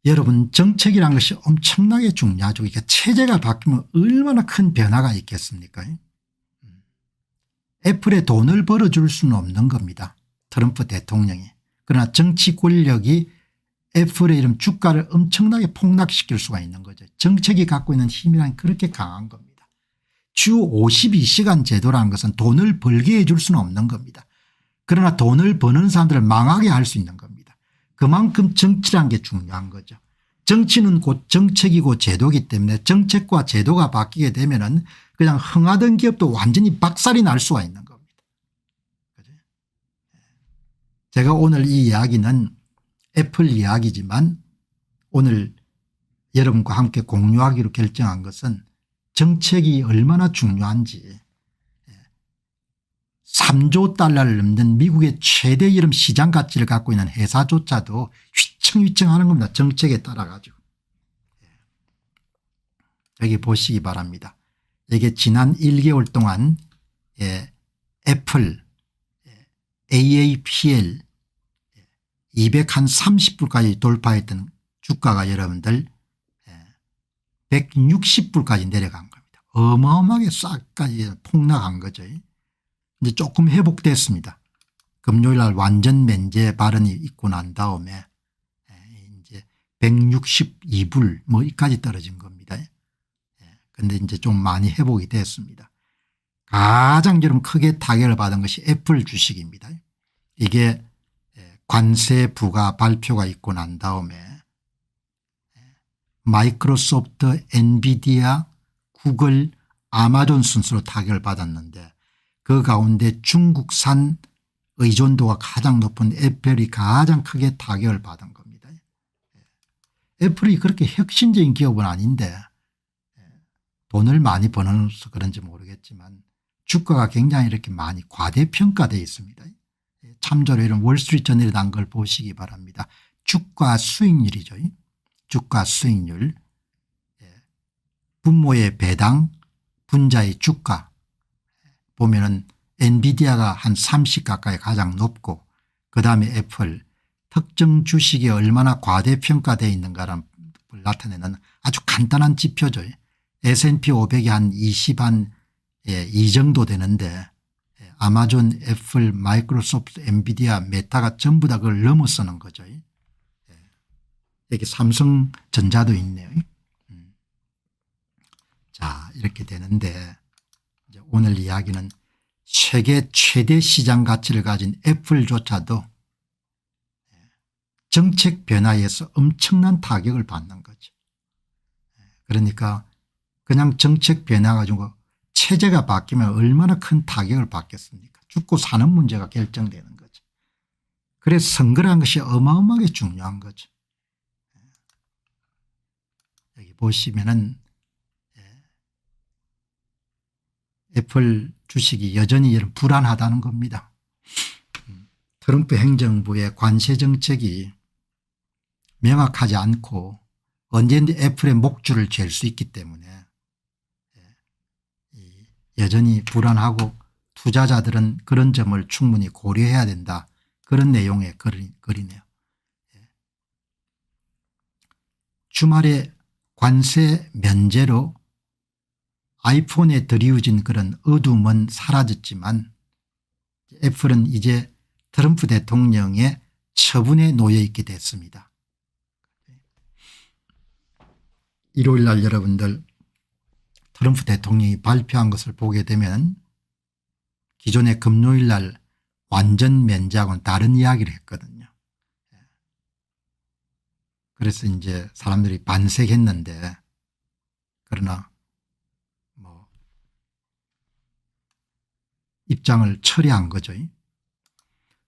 여러분, 정책이란 것이 엄청나게 중요하죠. 이게 체제가 바뀌면 얼마나 큰 변화가 있겠습니까? 애플에 돈을 벌어줄 수는 없는 겁니다, 트럼프 대통령이. 그러나 정치 권력이 애플의 이런 주가를 엄청나게 폭락시킬 수가 있는 거죠. 정책이 갖고 있는 힘이란 그렇게 강한 겁니다. 주 52시간 제도라는 것은 돈을 벌게 해줄 수는 없는 겁니다. 그러나 돈을 버는 사람들을 망하게 할 수 있는 겁니다. 그만큼 정치란 게 중요한 거죠. 정치는 곧 정책이고 제도이기 때문에 정책과 제도가 바뀌게 되면은 그냥 흥하던 기업도 완전히 박살이 날 수가 있는 겁니다. 그죠? 제가 오늘 이 이야기는 애플 이야기지만 오늘 여러분과 함께 공유하기로 결정한 것은 정책이 얼마나 중요한지, 3조 달러를 넘는 미국의 최대 이름 시장 가치를 갖고 있는 회사조차도 휘청휘청하는 겁니다, 정책에 따라 가지고. 여기 보시기 바랍니다. 이게 지난 1개월 동안 애플 AAPL 230불까지 돌파했던 주가가 여러분들 160불까지 내려간 겁니다. 어마어마하게 싹까지 폭락한 거죠. 이제 조금 회복됐습니다. 금요일 날 완전 면제 발언이 있고 난 다음에 이제 162불 뭐까지 떨어진 겁니다. 그런데 이제 좀 많이 회복이 됐습니다. 가장 좀 크게 타격을 받은 것이 애플 주식입니다. 이게 관세 부과 발표가 있고 난 다음에 마이크로소프트, 엔비디아, 구글, 아마존 순서로 타격을 받았는데 그 가운데 중국산 의존도가 가장 높은 애플이 가장 크게 타격을 받은 겁니다. 애플이 그렇게 혁신적인 기업은 아닌데 돈을 많이 벌어서 그런지 모르겠지만 주가가 굉장히 이렇게 많이 과대평가되어 있습니다. 참조로 이런 월스트리트저널에 난 걸 보시기 바랍니다. 주가 수익률이죠. 주가 수익률, 분모의 배당, 분자의 주가 보면은 엔비디아가 한 30 가까이 가장 높고 그다음에 애플, 특정 주식이 얼마나 과대평가되어 있는가를 나타내는 아주 간단한 지표죠. S&P 500이 한 20 한 2 정도 되는데 아마존, 애플, 마이크로소프트, 엔비디아, 메타가 전부 다 그걸 넘어서는 거죠. 여기 삼성전자도 있네요. 자, 이렇게 되는데 이제 오늘 이야기는 세계 최대 시장 가치를 가진 애플조차도 정책 변화에서 엄청난 타격을 받는 거죠. 그러니까 그냥 정책 변화 가지고 체제가 바뀌면 얼마나 큰 타격을 받겠습니까? 죽고 사는 문제가 결정되는 거죠. 그래서 선거라는 것이 어마어마하게 중요한 거죠. 여기 보시면은 애플 주식이 여전히 이런 불안하다는 겁니다. 트럼프 행정부의 관세 정책이 명확하지 않고 언제든지 애플의 목줄을 잴 수 있기 때문에 여전히 불안하고 투자자들은 그런 점을 충분히 고려해야 된다, 그런 내용의 글이네요. 주말에 관세 면제로 아이폰에 드리워진 그런 어둠은 사라졌지만 애플은 이제 트럼프 대통령의 처분에 놓여 있게 됐습니다. 일요일 날 여러분들 트럼프 대통령이 발표한 것을 보게 되면 기존의 금요일 날 완전 면제하고는 다른 이야기를 했거든요. 그래서 이제 사람들이 반색했는데 그러나 뭐 입장을 철회한 거죠.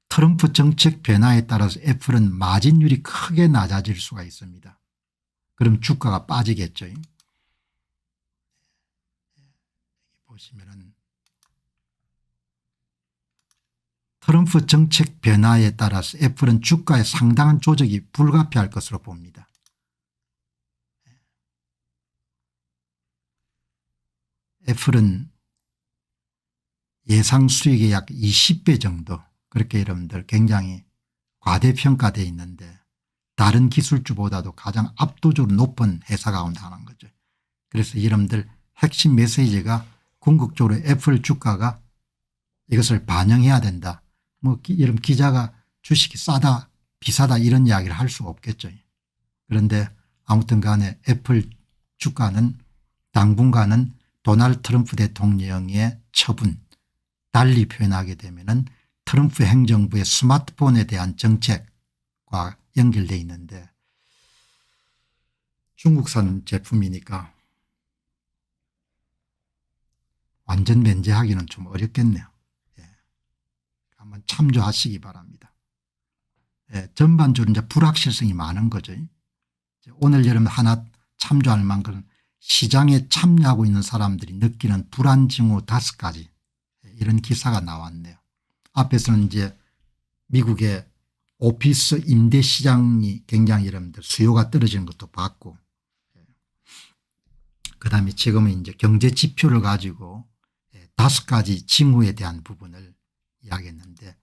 트럼프 정책 변화에 따라서 애플은 마진율이 크게 낮아질 수가 있습니다. 그럼 주가가 빠지겠죠. 보시면은 트럼프 정책 변화에 따라서 애플은 주가에 상당한 조정이 불가피할 것으로 봅니다. 애플은 예상 수익의 약 20배 정도 그렇게 여러분들 굉장히 과대평가되어 있는데 다른 기술주보다도 가장 압도적으로 높은 회사 가운데 하나인 거죠. 그래서 여러분들 핵심 메시지가 궁극적으로 애플 주가가 이것을 반영해야 된다. 뭐 여러분 기자가 주식이 싸다 비싸다 이런 이야기를 할 수가 없겠죠. 그런데 아무튼 간에 애플 주가는 당분간은 도널드 트럼프 대통령의 처분 달리 표현하게 되면은 트럼프 행정부의 스마트폰에 대한 정책과 연결되어 있는데 중국산 제품이니까 완전 면제하기는 좀 어렵겠네요. 예. 한번 참조하시기 바랍니다. 예. 전반적으로 이제 불확실성이 많은 거죠. 오늘 여러분 하나 참조할 만큼 시장에 참여하고 있는 사람들이 느끼는 불안 징후 5가지 이런 기사가 나왔네요. 앞에서는 이제 미국의 오피스 임대 시장이 굉장히 여러분들 수요가 떨어지는 것도 봤고 그다음에 지금은 이제 경제 지표를 가지고 5가지 징후에 대한 부분을 이야기했는데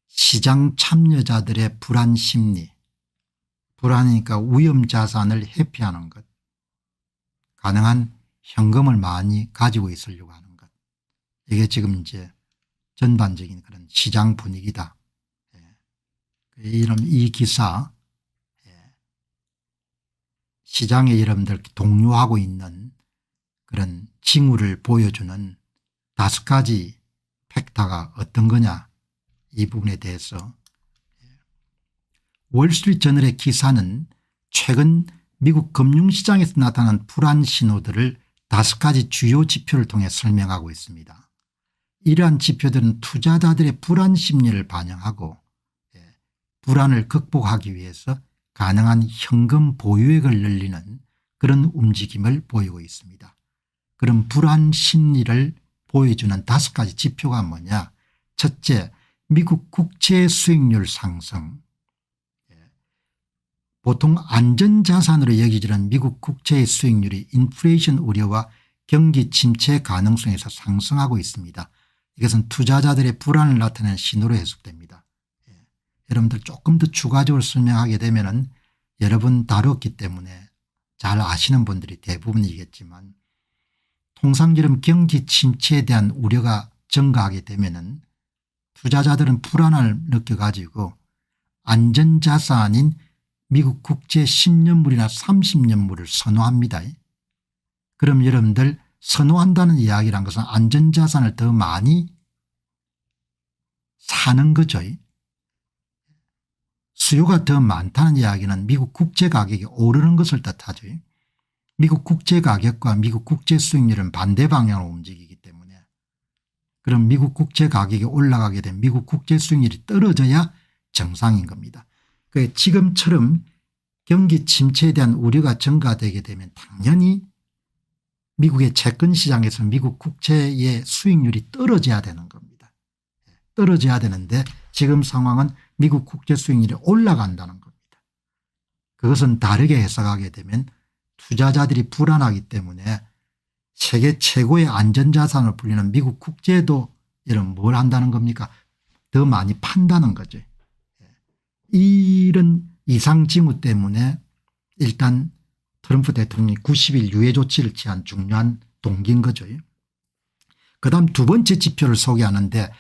시장 참여자들의 불안 심리 불안이니까 위험 자산을 회피하는 것 가능한 현금을 많이 가지고 있으려고 하는 것 이게 지금 이제 전반적인 그런 시장 분위기다. 이런 이 기사 시장에 여러분들 동요하고 있는 그런 징후를 보여주는 5가지 팩터가 어떤 거냐 이 부분에 대해서 월스트리트저널의 기사는 최근 미국 금융시장에서 나타난 불안 신호들을 5가지 주요 지표를 통해 설명하고 있습니다. 이러한 지표들은 투자자들의 불안 심리를 반영하고 불안을 극복하기 위해서 가능한 현금 보유액을 늘리는 그런 움직임을 보이고 있습니다. 그럼 불안 심리를 보여주는 5가지 지표가 뭐냐. 첫째, 미국 국채 수익률 상승. 보통 안전자산으로 여기지는 미국 국채의 수익률이 인플레이션 우려와 경기 침체 가능성에서 상승하고 있습니다. 이것은 투자자들의 불안을 나타내는 신호로 해석됩니다. 여러분들 조금 더 추가적으로 설명하게 되면은 여러 번 다뤘기 때문에 잘 아시는 분들이 대부분이겠지만 통상적으로 경기 침체에 대한 우려가 증가하게 되면은 투자자들은 불안을 느껴가지고 안전자산인 미국 국채 10년물이나 30년물을 선호합니다. 그럼 여러분들 선호한다는 이야기란 것은 안전자산을 더 많이 사는 거죠. 수요가 더 많다는 이야기는 미국 국채 가격이 오르는 것을 뜻하죠. 미국 국채 가격과 미국 국채 수익률은 반대 방향으로 움직이기 때문에 그럼 미국 국채 가격이 올라가게 되면 미국 국채 수익률이 떨어져야 정상인 겁니다. 지금처럼 경기 침체에 대한 우려가 증가되게 되면 당연히 미국의 채권 시장에서 미국 국채의 수익률이 떨어져야 되는 겁니다. 떨어져야 되는데 지금 상황은 미국 국채 수익률이 올라간다는 겁니다. 그것은 다르게 해석하게 되면 투자자들이 불안하기 때문에 세계 최고의 안전자산으로 불리는 미국 국채도 이런 뭘 한다는 겁니까? 더 많이 판다는 거죠. 이런 이상 징후 때문에 일단 트럼프 대통령이 90일 유예 조치를 취한 중요한 동기인 거죠. 그다음 2번째 지표를 소개하는데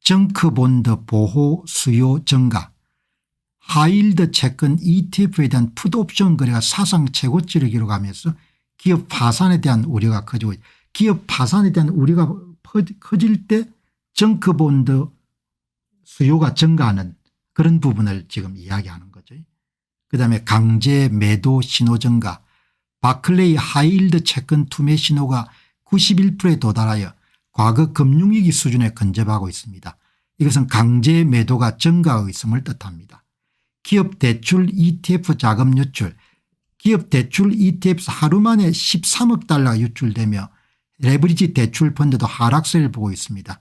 정크본드 보호 수요 증가 하이힐드 채권 ETF에 대한 풋옵션 거래가 사상 최고치를 기록하면서 기업 파산에 대한 우려가 커지고 기업 파산에 대한 우려가 커질 때 정크본드 수요가 증가하는 그런 부분을 지금 이야기하는 거죠. 그다음에 강제 매도 신호 증가 바클레이 하이힐드 채권 투매 신호가 91%에 도달하여 과거 금융위기 수준에 근접하고 있습니다. 이것은 강제 매도가 증가하고 있음을 뜻합니다. 기업 대출 ETF 자금 유출 기업 대출 ETF에서 하루 만에 13억 달러가 유출되며 레버리지 대출 펀드도 하락세를 보고 있습니다.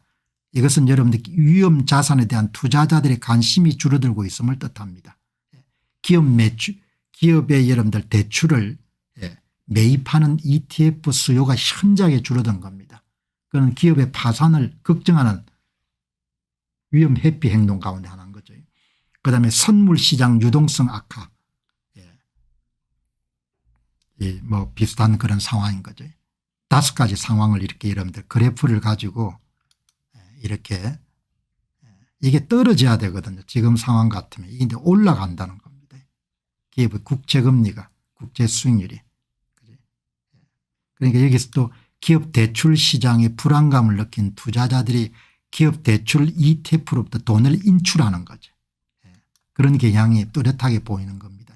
이것은 여러분들 위험 자산에 대한 투자자들의 관심이 줄어들고 있음을 뜻합니다. 기업의 여러분들 대출을 매입하는 ETF 수요가 현저하게 줄어든 겁니다. 그건 기업의 파산을 걱정하는 위험 회피 행동 가운데 하나인 거죠. 그다음에 선물 시장 유동성 악화 뭐 비슷한 그런 상황인 거죠. 5가지 상황을 이렇게 여러분들 그래프를 가지고 이렇게 이게 떨어져야 되거든요. 지금 상황 같으면 이게 이제 올라간다는 겁니다. 기업의 국채금리가 국채 수익률이. 그러니까 여기서 또 기업 대출 시장의 불안감을 느낀 투자자들이 기업 대출 ETF로부터 돈을 인출하는 거죠. 그런 경향이 뚜렷하게 보이는 겁니다.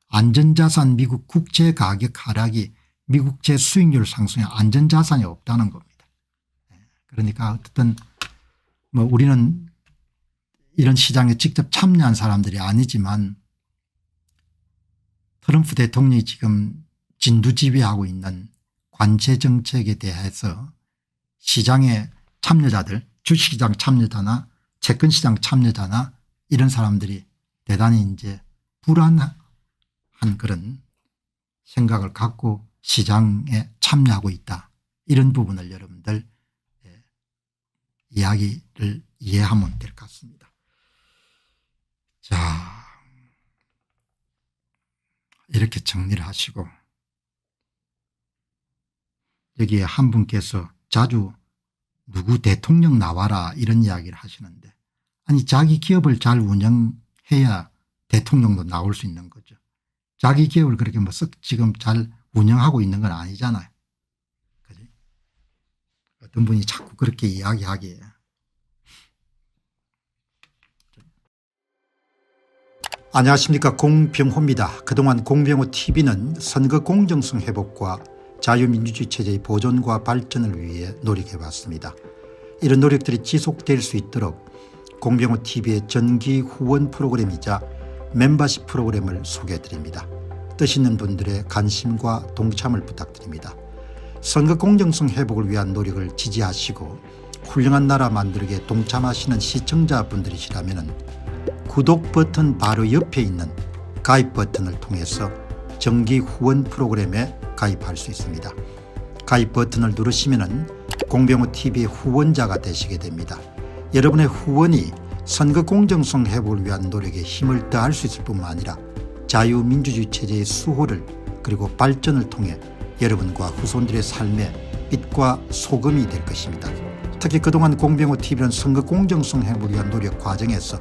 안전자산 미국 국채 가격 하락이 미국채 수익률 상승에 안전자산이 없다는 겁니다. 그러니까 어쨌든 뭐 우리는 이런 시장에 직접 참여한 사람들이 아니지만 트럼프 대통령이 지금 진두지휘하고 있는 관세 정책에 대해서 시장의 참여자들, 주식시장 참여자나 채권시장 참여자나 이런 사람들이 대단히 이제 불안한 그런 생각을 갖고 시장에 참여하고 있다. 이런 부분을 여러분들 이야기를 이해하면 될 것 같습니다. 자, 이렇게 정리를 하시고 여기에 한 분께서 자주 누구 대통령 나와라 이런 이야기를 하시는데 아니 자기 기업을 잘 운영해야 대통령도 나올 수 있는 거죠. 자기 기업을 그렇게 뭐 썩 지금 잘 운영하고 있는 건 아니잖아요. 그지? 어떤 분이 자꾸 그렇게 이야기하기에. 안녕하십니까, 공병호입니다. 그동안 공병호 TV는 선거 공정성 회복과 자유민주주의 체제의 보존과 발전을 위해 노력해왔습니다. 이런 노력들이 지속될 수 있도록 공병호 TV의 정기 후원 프로그램이자 멤버십 프로그램을 소개해드립니다. 뜻 있는 분들의 관심과 동참을 부탁드립니다. 선거 공정성 회복을 위한 노력을 지지하시고 훌륭한 나라 만들기에 동참하시는 시청자분들이시라면 구독 버튼 바로 옆에 있는 가입 버튼을 통해서 정기 후원 프로그램에 가입할 수 있습니다. 가입 버튼을 누르시면 공병호 TV의 후원자가 되시게 됩니다. 여러분의 후원이 선거 공정성 회복을 위한 노력에 힘을 더할 수 있을 뿐만 아니라 자유민주주의 체제의 수호를 그리고 발전을 통해 여러분과 후손들의 삶에 빛과 소금이 될 것입니다. 특히 그동안 공병호 TV는 선거 공정성 회복을 위한 노력 과정에서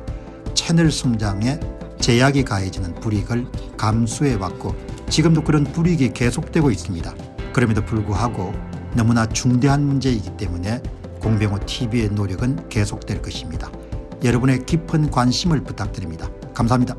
채널 성장에 제약이 가해지는 불이익을 감수해왔고 지금도 그런 불이익이 계속되고 있습니다. 그럼에도 불구하고 너무나 중대한 문제이기 때문에 공병호 TV의 노력은 계속될 것입니다. 여러분의 깊은 관심을 부탁드립니다. 감사합니다.